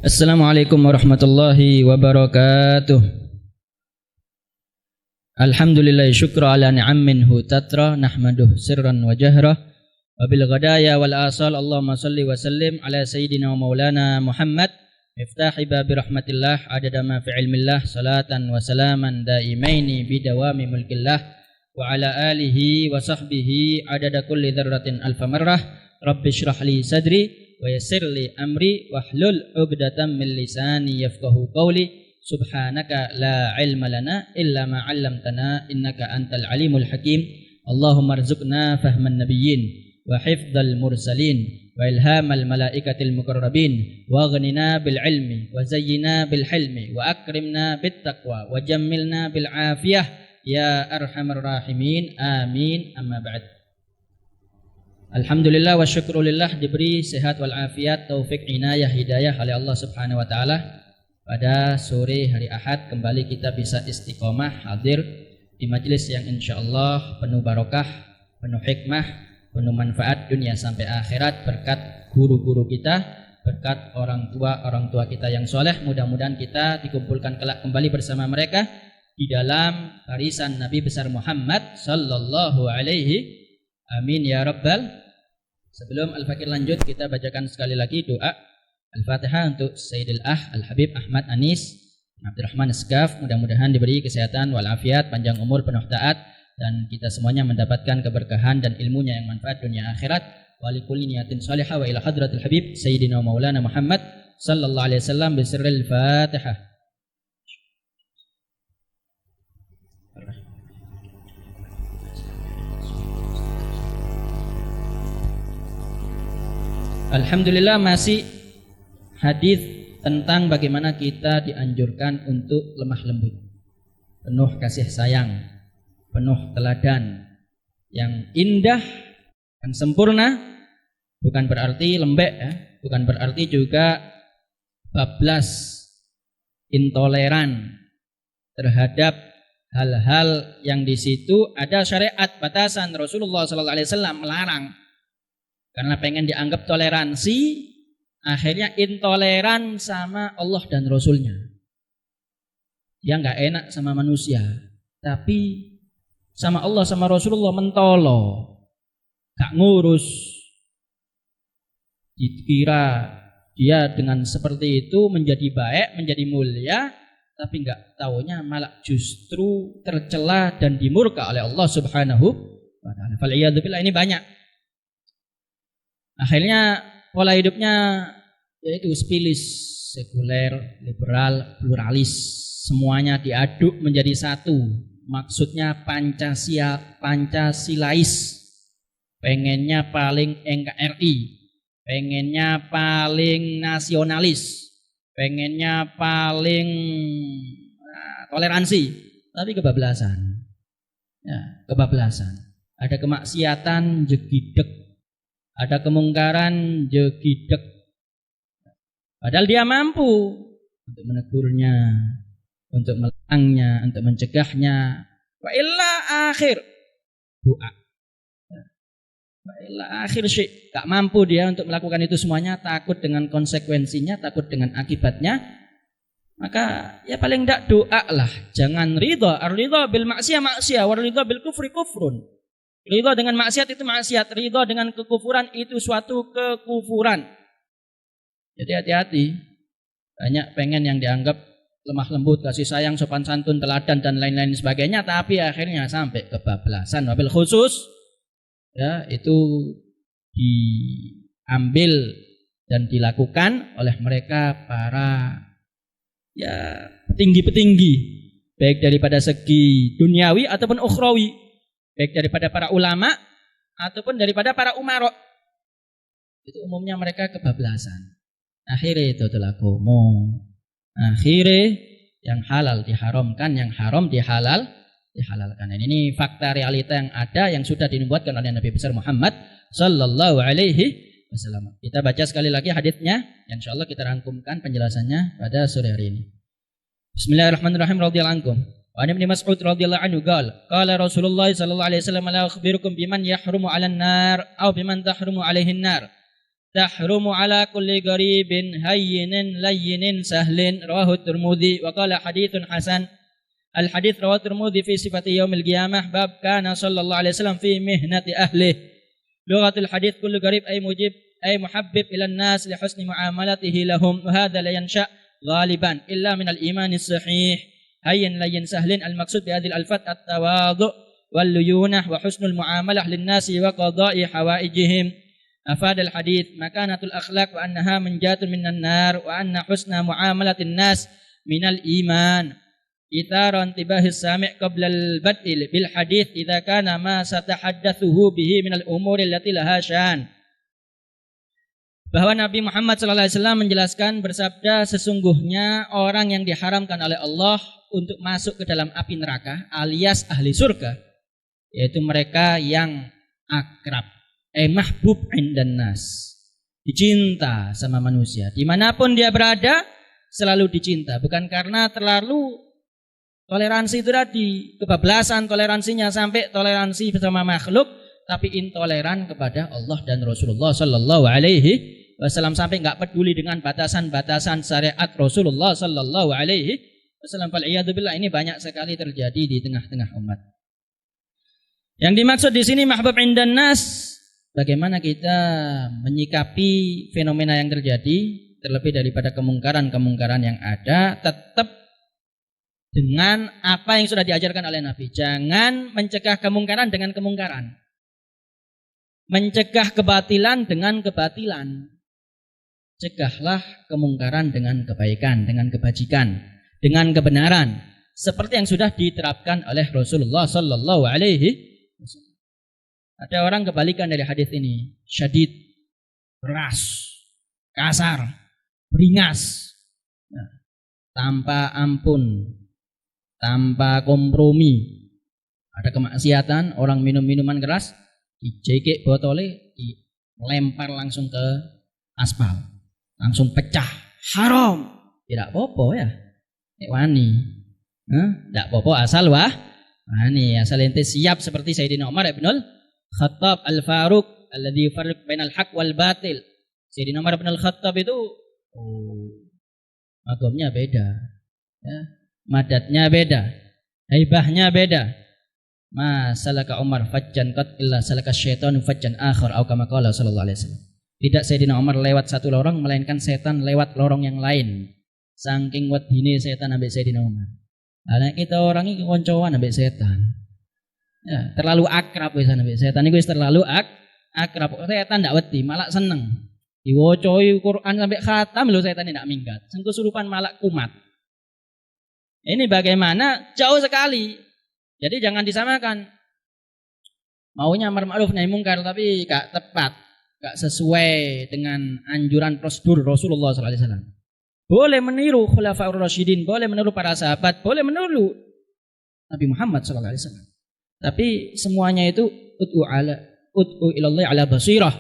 Assalamualaikum warahmatullahi wabarakatuh. Alhamdulillah syukra ala ni'amminhu tatra nahmaduh sirran wa jahra wa bil ghadaya wal asal Allahumma salli wa sallim ala sayyidina wa maulana Muhammad miftahi babi rahmatillah adada ma fi ilmillah salatan wa salaman daimaini bidawami mulkillah wa ala alihi wa sahbihi adada kulli dzarratin alfa marrah rabbi shrah li sadri wa yassir li amri wahlul 'uqdatam min lisani yafqahu qawli subhanaka la ilma lana illa ma 'allamtana innaka antal alimul hakim Allahumma rzuqna fahman nabiyyin wa hifdzal mursalin wa ilhamal malaikatil muqarrabin wa aghnina bil ilmi wa zayyina bil hilmi wa akrimna bit taqwa wa jammilna bil afiyah ya arhamar rahimin amin amma ba'd. Alhamdulillah wa syukrulillah diberi sehat wal afiat, taufik, inayah, hidayah oleh Allah Subhanahu wa taala. Pada sore hari Ahad kembali kita bisa istiqomah hadir di majelis yang insyaallah penuh barokah, penuh hikmah, penuh manfaat dunia sampai akhirat berkat guru-guru kita, berkat orang tua kita yang soleh. Mudah-mudahan kita dikumpulkan kelak kembali bersama mereka di dalam barisan Nabi besar Muhammad sallallahu alaihi amin ya rabbal. Sebelum Al-Fakir lanjut, kita bacakan sekali lagi doa Al-Fatihah untuk Sayyidil Al-Habib Ahmad Anis Abdurrahman Asgaf. Mudah-mudahan diberi kesehatan walafiat, panjang umur, penuh taat, dan kita semuanya mendapatkan keberkahan dan ilmunya yang manfaat dunia akhirat. Wa likulli niyatin salihah wa ila hadratil Habib Sayyidina Maulana Muhammad sallallahu alaihi wasallam bisirril Fatihah. Alhamdulillah masih hadis tentang bagaimana kita dianjurkan untuk lemah lembut, penuh kasih sayang, penuh teladan, yang indah dan sempurna. Bukan berarti lembek ya, bukan berarti juga bablas, intoleran terhadap hal-hal yang di situ ada syariat batasan Rasulullah SAW melarang. Karena pengen dianggap toleransi, akhirnya intoleran sama Allah dan Rasulnya. Dia nggak enak sama manusia, tapi sama Allah sama Rasulullah mentolo, gak ngurus. Dikira dia dengan seperti itu menjadi baik, menjadi mulia, tapi nggak taunya malah justru tercela dan dimurka oleh Allah Subhanahu wa taala. Fal'iyadzubillah, ini banyak. Akhirnya pola hidupnya yaitu spilis, sekuler, liberal, pluralis, semuanya diaduk menjadi satu. Maksudnya Pancasilais, pengennya paling NKRI, pengennya paling nasionalis, pengennya paling toleransi, tapi kebablasan. Ya, kebablasan. Ada kemaksiatan jegideg, ada kemungkaran jegideg. Padahal dia mampu untuk menegurnya, untuk melarangnya, untuk mencegahnya. Wa illa akhir doa. Wa illa akhir syai', tak mampu dia untuk melakukan itu semuanya, takut dengan konsekuensinya, takut dengan akibatnya. Maka ya paling tidak doa lah. Jangan ridha, ar-ridha bil maksiyah maksiyah, war ridha bil kufri kufrun. Ridha dengan maksiat itu maksiat, ridha dengan kekufuran itu suatu kekufuran. Jadi hati-hati. Banyak pengen yang dianggap lemah lembut, kasih sayang, sopan santun, teladan dan lain-lain sebagainya, tapi akhirnya sampai kebablasan. Wabil khusus ya, itu diambil dan dilakukan oleh mereka para ya petinggi-petinggi, baik daripada segi duniawi ataupun ukhrawi. Baik daripada para ulama ataupun daripada para umara. Itu umumnya mereka kebablasan. Akhirnya itu telakumu. Akhirnya yang halal diharamkan, yang haram dihalalkan. Ini fakta realita yang ada, yang sudah dinubuatkan oleh Nabi besar Muhammad sallallahu alaihi wasallam. Kita baca sekali lagi haditsnya, insyaallah kita rangkumkan penjelasannya pada sore hari ini. Bismillahirrahmanirrahim. Radhiyallahu ankum. Wa Ibnu Mas'ud radhiyallahu anhu qala Rasulullah sallallahu alaihi wasallam la akhbirukum biman yahrumu 'alan nar aw biman tahrumu 'alaihin nar. tahrumu ala kulli gharibin hayyinin layyinin sahlin rawahu Tirmidzi wa qala haditsun hasan. Al hadits rawahu Tirmidzi fi sifati yaumil qiyamah bab kana sallallahu alaihi wasallam fi mihnati ahlihi. Lughatul hadits kullu gharib ay mujib ay muhabbib ila an-nas li husni muamalatihi lahum wa hadha la yansha ghaliban illa min al-iman as-sahih. Hayyin layyin sahlin al-maqsud bi hadhihi al-alfat at-tawadhu wal luyunah wa husnul muamalah lin-nasi wa qada'i hawaijihim. Afad al-hadits makanatul akhlaq wa annaha manjatun minan nar wa anna husna muamalatin nas minal iman. Ithara intibahis sami' qabla al-bad'i bil hadits idza kana ma satahaddatsuhu bihi minal umuri allati laha syan. Bahwa Nabi Muhammad SAW menjelaskan bersabda, sesungguhnya orang yang diharamkan oleh Allah untuk masuk ke dalam api neraka alias ahli surga, yaitu mereka yang akrab, mahbub indan nas, dicinta sama manusia, dimanapun dia berada selalu dicinta, bukan karena terlalu toleransi itu tadi, kebablasan toleransinya sampai toleransi bersama makhluk, tapi intoleran kepada Allah dan Rasulullah Sallallahu Alaihi Wasallam sampai nggak peduli dengan batasan-batasan syariat Rasulullah Sallallahu Alaihi Wasallam. Fal'iyadzubillah, ini banyak sekali terjadi di tengah-tengah umat. Yang dimaksud di sini mahbub indan nas, bagaimana kita menyikapi fenomena yang terjadi, terlebih daripada kemungkaran-kemungkaran yang ada, tetap dengan apa yang sudah diajarkan oleh Nabi. Jangan mencegah kemungkaran dengan kemungkaran. Mencegah kebatilan dengan kebatilan. Cegahlah kemungkaran dengan kebaikan, dengan kebajikan, dengan kebenaran, seperti yang sudah diterapkan oleh Rasulullah Sallallahu Alaihi Wasallam. Ada orang kebalikan dari hadis ini, syadid, keras, kasar, beringas, tanpa ampun, tanpa kompromi. Ada kemaksiatan, orang minum minuman keras, dijekek botolnya, dilempar langsung ke aspal, langsung pecah, haram. Tidak apa-apa ya, wani, tidak apa-apa asal wani, asal ente siap seperti Sayyidina Umar ibnul Khattab al-Faruq alladhi yufarriq bainal haq wal batil. Sayyidina Umar ibnul Khattab itu makomnya beda, ya, madatnya beda, haibahnya beda. Ma salaka Umar fajjan qad illa salaka syaitanu fajjan akhar, atau kama qala sallallahu alaihi wasallam. Tidak Sayyidina Umar lewat satu lorong, melainkan setan lewat lorong yang lain. Saking wedine setan ambek Sayyidina Umar. Anak kita orang ini koncoan ambek setan. Ya, terlalu akrab wis ambek setan iku wis terlalu akrab. Setan ndak wedi, malah seneng. Diwocoi Quran sampai khatam lho, setan ndak minggat. Sing kesurupan malah kumat. Ini bagaimana? Jauh sekali. Jadi jangan disamakan. Maunya amar ma'ruf nahi mungkar tapi gak tepat. Gak sesuai dengan anjuran prosedur Rasulullah SAW. Boleh meniru khulafaur rasyidin, boleh meniru para sahabat, boleh meniru Nabi Muhammad SAW. Tapi semuanya itu ud'u ilallah ala basirah.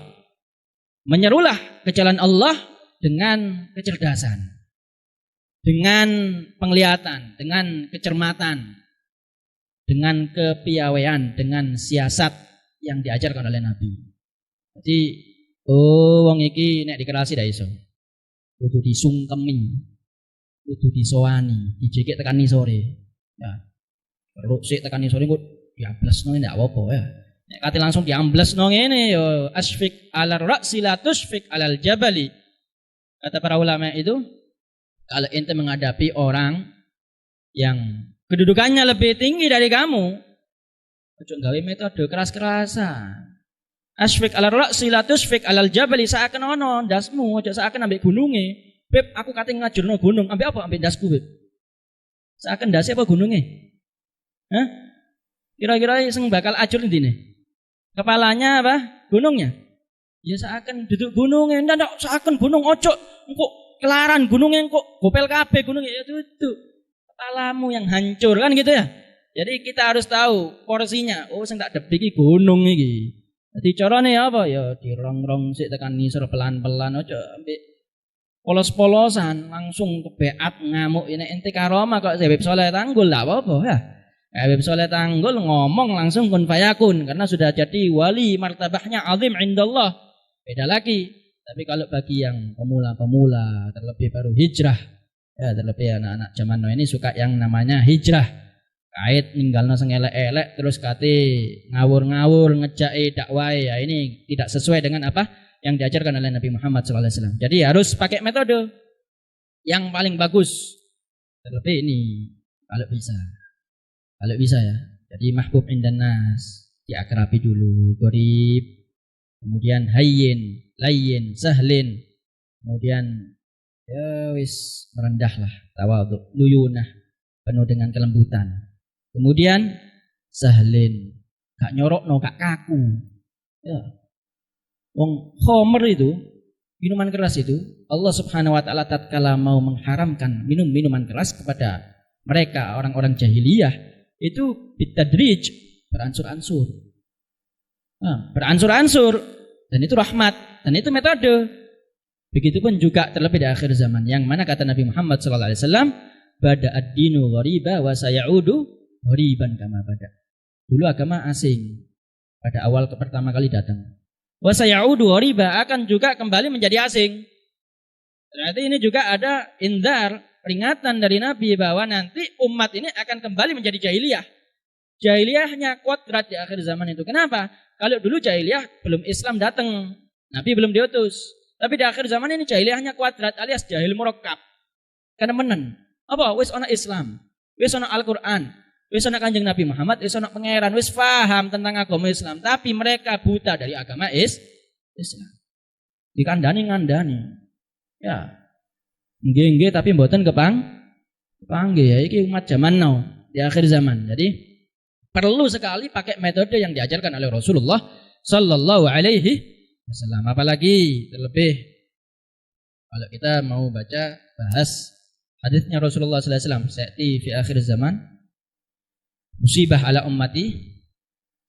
Menyerulah ke jalan Allah dengan kecerdasan, dengan penglihatan, dengan kecermatan, dengan kepiawaian, dengan siasat yang diajarkan oleh Nabi. Jadi, wong iki nek dikerasi ndak iso. Kudu disungkemi, kudu disowani, dijekek tekani sore. Ya. Perlu sik tekani sore kok diamblesno ndak apa-apa ya. Nek kate langsung diamblesno ngene yo asfik alar ra'si la tusfik alal jabali. Kata para ulama itu, kalau ente menghadapi orang yang kedudukannya lebih tinggi dari kamu, ojo gawe metode keras-kerasan. Asfik ala ra'si la tusfik alal jabali, seakan ono ndasmu, aja seakan ambek gununge. Beb, aku kate ngajurno gunung, ambek apa ambek ndasku, Beb? Seakan ndase apa gununge? Hah? Kira-kira sing bakal ajur ndine? Kepalanya apa? Gunungnya? Ya seakan duduk gununge, ndak seakan gunung ojo engko kelaran gununge engko gopel kabeh gununge ya duduk. Kepalamu yang hancur kan gitu ya. Jadi kita harus tahu porsinya. Oh, sing tak debiki gunung iki. Jadi carane apa ya dirongrong sik tekan ngisor pelan-pelan aja ambek polos-polosan langsung kebeat ngamuk ini ente karomah kok Habib Soleh Tanggul enggak apa-apa ya. Habib Soleh Tanggul ngomong langsung kun fayakun karena sudah jadi wali martabahnya azim indallah. Beda lagi. Tapi kalau bagi yang pemula-pemula, terlebih baru hijrah, ya terlebih anak-anak zaman now ini suka yang namanya hijrah. Kait ninggalno sing elek-elek terus kate ngawur-ngawur ngejaki dakwah, ya ini tidak sesuai dengan apa yang diajarkan oleh Nabi Muhammad SAW. Jadi harus pakai metode yang paling bagus. Terlebih ini kalau bisa ya. Jadi mahbub indan nas, diakrabi dulu, gorib, kemudian hayyin, layyin, sahlin, kemudian ya wis merendahlah, tawadhu, luyunah, penuh dengan kelembutan. Kemudian sahlin, gak nyorokno, gak kaku. Ya. Wong khomer itu, minuman keras itu, Allah Subhanahu wa taala tatkala mau mengharamkan minum minuman keras kepada mereka orang-orang jahiliyah, itu bitadrij, beransur-ansur. Nah, beransur-ansur, dan itu rahmat, dan itu metode. Begitupun juga terlebih di akhir zaman, yang mana kata Nabi Muhammad SAW, bada ad-dinu ghariba wa sayaudu ghariban kama bada. Dulu agama asing pada awal pertama kali datang. Wa sayaudu ghariba, akan juga kembali menjadi asing. Berarti ini juga ada indar, peringatan dari Nabi bahwa nanti umat ini akan kembali menjadi jahiliyah. Jahiliyahnya kuadrat di akhir zaman itu. Kenapa? Kalau dulu jahiliyah belum Islam datang, Nabi belum diutus. Tapi di akhir zaman ini jahiliyahnya kuadrat alias jahil murakkab. Karena menen. Apa? Wis ana Islam, wis ana Al-Qur'an, wis ana Kanjeng Nabi Muhammad, wis ana pangeran, wis paham tentang agama Islam, tapi mereka buta dari agama Islam. Dikandani ngandani. Ya. Nggih tapi mboten kepanggih ya, iki umat zaman now di akhir zaman. Jadi perlu sekali pakai metode yang diajarkan oleh Rasulullah sallallahu alaihi wasallam. Apalagi terlebih kalau kita mau bahas hadisnya Rasulullah sallallahu alaihi wasallam, "Sa'ti fi akhir zaman musibah ala ummati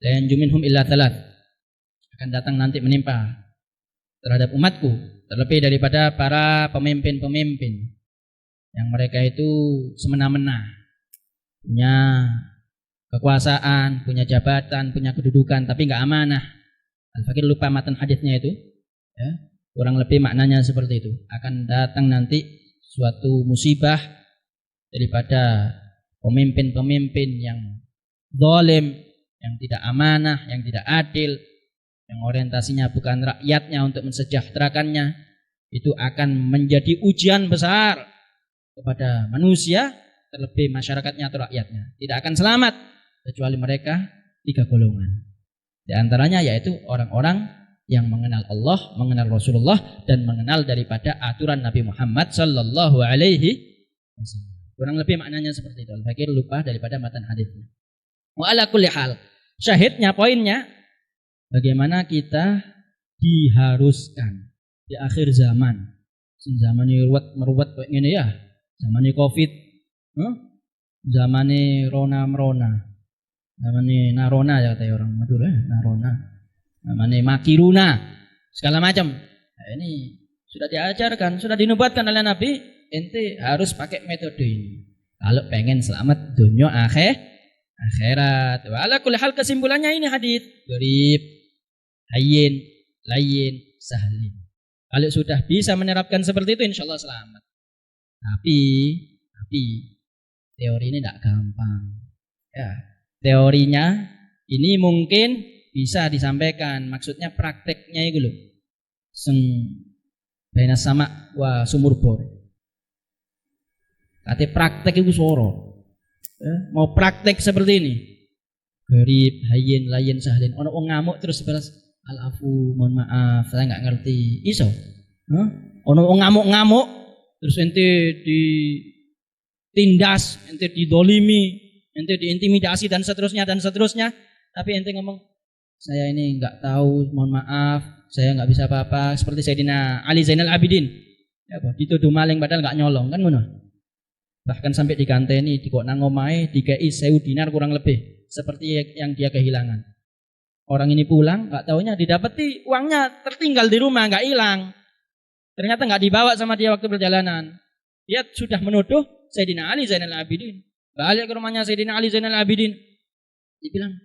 la yanju minhum illa thalath." Akan datang nanti menimpa terhadap umatku, terlebih daripada para pemimpin-pemimpin yang mereka itu semena-mena, punya kekuasaan, punya jabatan, punya kedudukan, tapi nggak amanah. Al-Fakir lupa matan hadisnya itu, ya, kurang lebih maknanya seperti itu. Akan datang nanti suatu musibah daripada pemimpin-pemimpin yang zalim, yang tidak amanah, yang tidak adil, yang orientasinya bukan rakyatnya untuk mensejahterakannya, itu akan menjadi ujian besar kepada manusia, terlebih masyarakatnya atau rakyatnya. Tidak akan selamat kecuali mereka 3 golongan. Di antaranya yaitu orang-orang yang mengenal Allah, mengenal Rasulullah, dan mengenal daripada aturan Nabi Muhammad sallallahu alaihi wasallam. Kurang lebih maknanya seperti itu. Al-Fakir lupa daripada matan hadisnya. Wa ala kulli hal, syahidnya, poinnya, bagaimana kita diharuskan di akhir zaman. Zaman ini meruwet kayak gini ya. Zaman ini Covid, zaman ini Rona, zaman ini Narona ya kata orang Madura, Narona, zaman ini Makiruna, segala macam. Nah, ini sudah diajarkan, sudah dinubuatkan oleh Nabi. Ente harus pakai metode ini kalau pengen selamat dunia akhirat. Ala kulli hal, kesimpulannya ini hadis gharib, hayyin, layyin, sahlin. Kalau sudah bisa menerapkan seperti itu, insya Allah selamat. Tapi teori ini tidak gampang. Ya, teorinya ini mungkin bisa disampaikan. Maksudnya prakteknya itu loh. Baina sama wa sumur bor. Kata praktek itu soro. Ya, mau praktek seperti ini. Gharib, hayyin, layyin, sahlin. Ono wong ngamuk terus balas, "Al-afu, mohon maaf, saya enggak ngerti." Iso. Ono wong ngamuk-ngamuk terus ente ditindas, ente didolimi, ente diintimidasi dan seterusnya. Tapi ente ngomong, "Saya ini enggak tahu, mohon maaf, saya enggak bisa apa-apa." Seperti Sayyidina Ali Zainal Abidin. Ya apa? Dituduh maling padahal enggak nyolong, kan ngono. Bahkan sampai dikanteni, dikok nang omahe dikei 1000 dinar kurang lebih, seperti yang dia kehilangan. Orang ini pulang, nggak taunya didapati uangnya tertinggal di rumah, nggak hilang. Ternyata nggak dibawa sama dia waktu perjalanan. Dia sudah menuduh Sayyidina Ali Zainal Abidin. Balik ke rumahnya Sayyidina Ali Zainal Abidin. Dia bilang,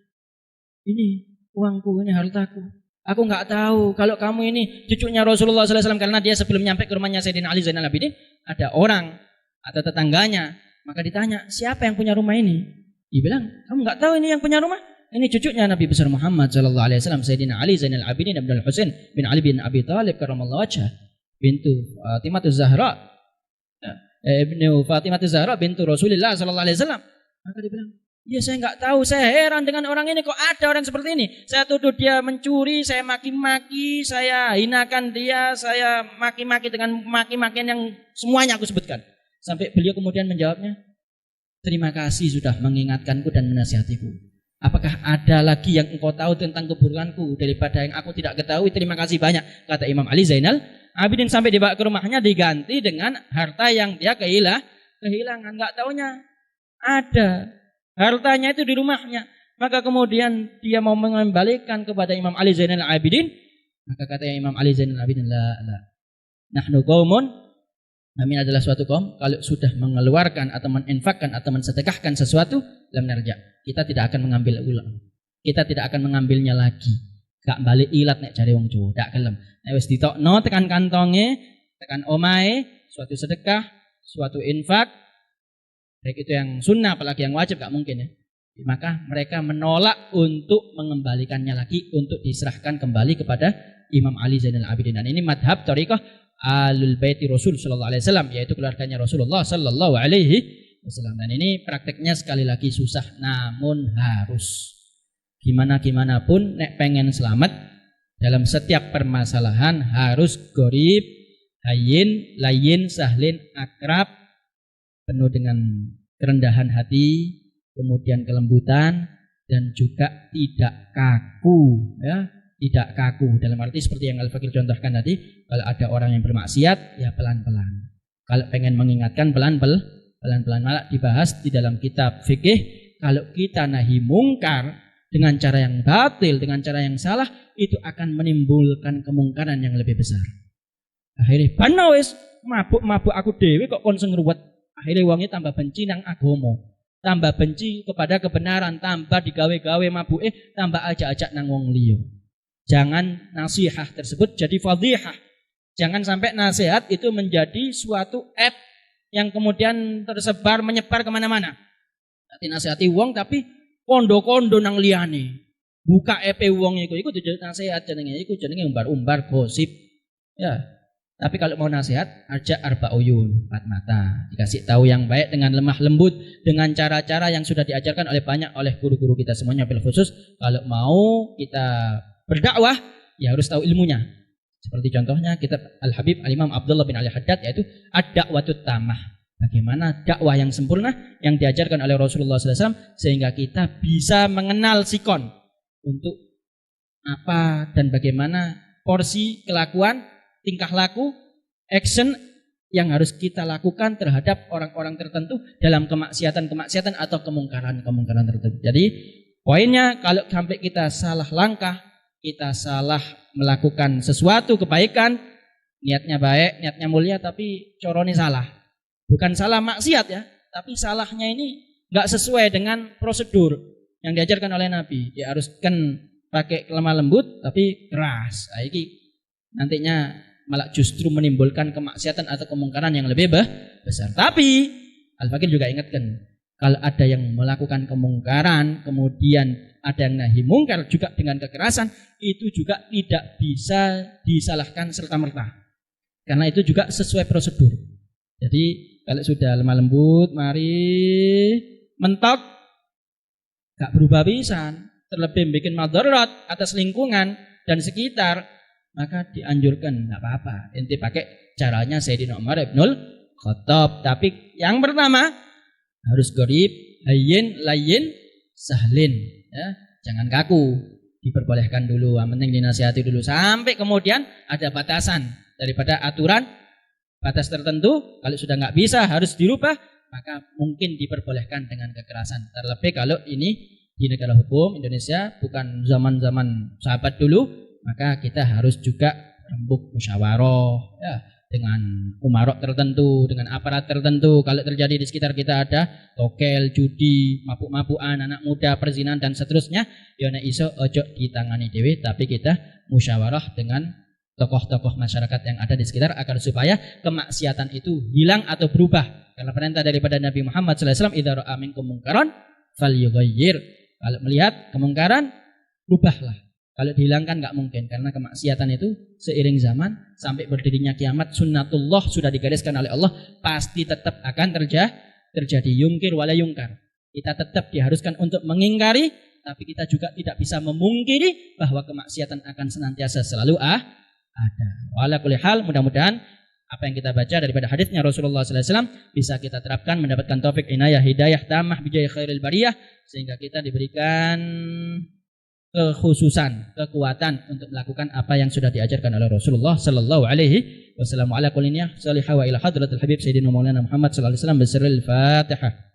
"Ini uangku, ini hartaku. Aku nggak tahu kalau kamu ini cucunya Rasulullah SAW, karena dia sebelum nyampe ke rumahnya Sayyidina Ali Zainal Abidin ada orang atau tetangganya, maka ditanya siapa yang punya rumah ini? Dia bilang kamu nggak tahu ini yang punya rumah? Ini cucunya Nabi besar Muhammad SAW, Sayyidina Ali Zainal Abidin Abdul Husain bin Ali bin Abi Thalib karramallahu wajhah, bintu Fatimah Zahra, ibnu Fatimah Zahra bintu Rasulullah SAW. Maka dia bilang, ya saya nggak tahu, saya heran dengan orang ini, kok ada orang seperti ini. Saya tuduh dia mencuri, saya maki-maki, saya hinakan dia, saya maki-maki dengan maki-makian yang semuanya aku sebutkan. Sampai beliau kemudian menjawabnya, terima kasih sudah mengingatkanku dan menasihatiku. Apakah ada lagi yang engkau tahu tentang keburukanku daripada yang aku tidak ketahui? Terima kasih banyak, kata Imam Ali Zainal Abidin. Sampai dibawa ke rumahnya diganti dengan harta yang dia kehilangan. Nggak taunya ada hartanya itu di rumahnya. Maka kemudian dia mau mengembalikan kepada Imam Ali Zainal Abidin. Maka kata Imam Ali Zainal Abidin, la. Nahnu qaumun, kami adalah suatu kaum, kalau sudah mengeluarkan atau meninfakkan atau mensedekahkan sesuatu, lam narja, kita tidak akan mengambil ulang. Kita tidak akan mengambilnya lagi. Gak balik ilat nek cari wong Jawa, dak kelem. Nek wis ditokno tekan kantonge, tekan omahe, suatu sedekah, suatu infak, baik itu yang sunnah apalagi yang wajib gak mungkin ya. Maka mereka menolak untuk mengembalikannya lagi, untuk diserahkan kembali kepada Imam Ali Zainal Abidin. Dan ini madhab thariqah Ahlul Baiti Rasul sallallahu alaihi wasallam, yaitu keluarganya Rasulullah sallallahu alaihi wasallam. Dan ini prakteknya sekali lagi susah, namun harus. Gimana pun nek pengen selamat dalam setiap permasalahan harus gorib, hayyin, layyin, sahlin, akrab, penuh dengan kerendahan hati, kemudian kelembutan, dan juga tidak kaku, ya, tidak kaku. Dalam arti seperti yang Al-Fakir contohkan tadi, kalau ada orang yang bermaksiat, ya pelan-pelan. Kalau pengen mengingatkan, pelan-pelan. Malah dibahas di dalam kitab fikih, kalau kita nahi mungkar dengan cara yang batil, dengan cara yang salah, itu akan menimbulkan kemungkaran yang lebih besar. Akhirnya, panawis, mabuk aku dewe kok kon sing ruwet. Akhirnya wongnya tambah benci nang agomo, tambah benci kepada kebenaran, tambah digawe-gawe mabuke, tambah ajak-ajak nang wong liya. Jangan nasihat tersebut jadi fadhihah. Jangan sampai nasihat itu menjadi suatu app yang kemudian tersebar menyebar kemana-mana. Nanti nasihati wong tapi kondo-kondo nang liyane. Buka app wong iku jadi nasihat jenenge, iku jenenge umbar-umbar gosip. Ya. Tapi kalau mau nasihat, ajak arba'uyun, 4 mata. Dikasih tahu yang baik dengan lemah lembut, dengan cara-cara yang sudah diajarkan oleh guru-guru kita semuanya. Bil khusus, kalau mau kita berdakwah, ya harus tahu ilmunya. Seperti contohnya kitab Al-Habib Al-Imam Abdullah bin Al-Haddad, yaitu Ad-Da'watut Tamah. Bagaimana dakwah yang sempurna yang diajarkan oleh Rasulullah SAW, sehingga kita bisa mengenal sikon untuk apa dan bagaimana porsi kelakuan, tingkah laku, action yang harus kita lakukan terhadap orang-orang tertentu dalam kemaksiatan atau kemungkaran tertentu. Jadi poinnya, kalau sampai kita salah langkah, kita salah melakukan sesuatu kebaikan, niatnya baik, niatnya mulia, tapi corone salah. Bukan salah maksiat ya, tapi salahnya ini gak sesuai dengan prosedur yang diajarkan oleh Nabi. Dia haruskan pakai lemah lembut tapi keras. Nah, ini nantinya malah justru menimbulkan kemaksiatan atau kemungkaran yang lebih besar. Tapi Al-Fakir juga ingatkan, kalau ada yang melakukan kemungkaran, kemudian ada yang nahi mungkar juga dengan kekerasan, itu juga tidak bisa disalahkan serta-merta. Karena itu juga sesuai prosedur. Jadi kalau sudah lemah lembut, mari mentok, gak berubah pisan, terlebih bikin madarat atas lingkungan dan sekitar, maka dianjurkan, tidak apa-apa, ente pakai caranya Sayyidina Umar ibnul Khattab. Tapi yang pertama harus gorib, hayyin, layyin, sahlin, ya. Jangan kaku, diperbolehkan dulu, yang penting dinasihati dulu, sampai kemudian ada batasan daripada aturan, batas tertentu. Kalau sudah nggak bisa harus dirubah, maka mungkin diperbolehkan dengan kekerasan. Terlebih kalau ini di negara hukum Indonesia, bukan zaman-zaman sahabat dulu, maka kita harus juga rembuk musyawarah, ya, dengan umarok tertentu, dengan aparat tertentu. Kalau terjadi di sekitar kita ada tokel, judi, mabuk-mabukan, anak muda, perzinahan dan seterusnya, ya nek iso ojo ditangani dhewe, tapi kita musyawarah dengan tokoh-tokoh masyarakat yang ada di sekitar agar supaya kemaksiatan itu hilang atau berubah. Karena perintah daripada Nabi Muhammad SAW, idza ra'a minkum munkaran falyughayyir. Kalau melihat kemungkaran, rubahlah. Kalau dihilangkan nggak mungkin, karena kemaksiatan itu seiring zaman sampai berdirinya kiamat, sunnatullah sudah digariskan oleh Allah, pasti tetap akan terjadi. Yungkir wala yungkar. Kita tetap diharuskan untuk mengingkari, tapi kita juga tidak bisa memungkiri bahwa kemaksiatan akan senantiasa selalu ada. Wala kulli hal, mudah-mudahan apa yang kita baca daripada hadisnya Rasulullah SAW bisa kita terapkan, mendapatkan taufik, inayah, hidayah, tamah bijai khairil bariyah, sehingga kita diberikan kekhususan, kekuatan untuk melakukan apa yang sudah diajarkan oleh Rasulullah sallallahu alaihi wasallam. Ala kulli niyah salihah wa ila hadratil habib sayyidina maulana Muhammad sallallahu alaihi wasallam bisirril Fatihah.